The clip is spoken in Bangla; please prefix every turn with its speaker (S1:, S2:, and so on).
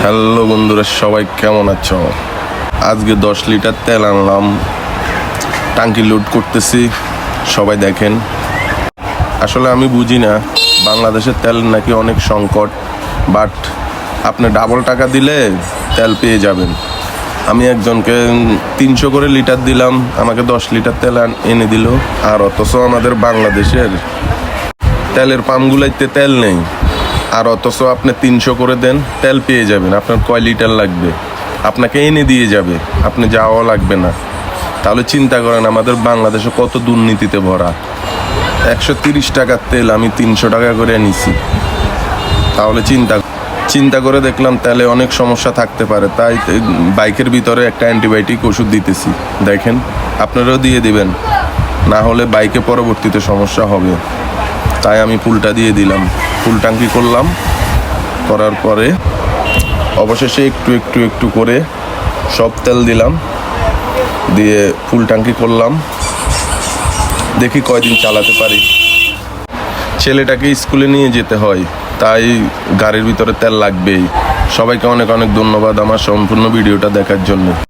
S1: হ্যালো বন্ধুরা, সবাই কেমন আছো? আজকে 10 লিটার তেল আনলাম, টাঙ্কি লোড করতেছি। সবাই দেখেন। আসলে আমি বুঝি না, বাংলাদেশের তেল নাকি অনেক সংকট, বাট আপনি ডাবল টাকা দিলে তেল পেয়ে যাবেন। আমি একজনকে 300 করে লিটার দিলাম, আমাকে 10 লিটার তেল এনে দিল। আর অথচ আমাদের বাংলাদেশের তেলের পাম্পগুলোতে তেল নেই। আর অথচ আপনি 300 করে দেন, তেল পেয়ে যাবেন। আপনার কয় লিটার লাগবে আপনাকে এনে দিয়ে যাবে, আপনি যাওয়া লাগবে না। তাহলে চিন্তা করেন আমাদের বাংলাদেশে কত দুর্নীতিতে ভরা। 130 টাকার তেল আমি 300 টাকা করে নিছি। তাহলে চিন্তা করে দেখলাম তেলে অনেক সমস্যা থাকতে পারে, তাই বাইকের ভিতরে একটা অ্যান্টিবায়োটিক ওষুধ দিতেছি। দেখেন, আপনারাও দিয়ে দিবেন, না হলে বাইকে পরবর্তীতে সমস্যা হবে। তাই আমি ফুলটা দিয়ে দিলাম, ফুল ট্যাঙ্কি করলাম। করার পরে অবশেষে একটু করে সব তেল দিলাম, দিয়ে ফুল ট্যাঙ্কি করলাম। দেখি কয়দিন চালাতে পারি। ছেলেটাকে স্কুলে নিয়ে যেতে হয়, তাই গাড়ির ভিতরে তেল লাগবেই। সবাইকে অনেক অনেক ধন্যবাদ আমার সম্পূর্ণ ভিডিওটা দেখার জন্য।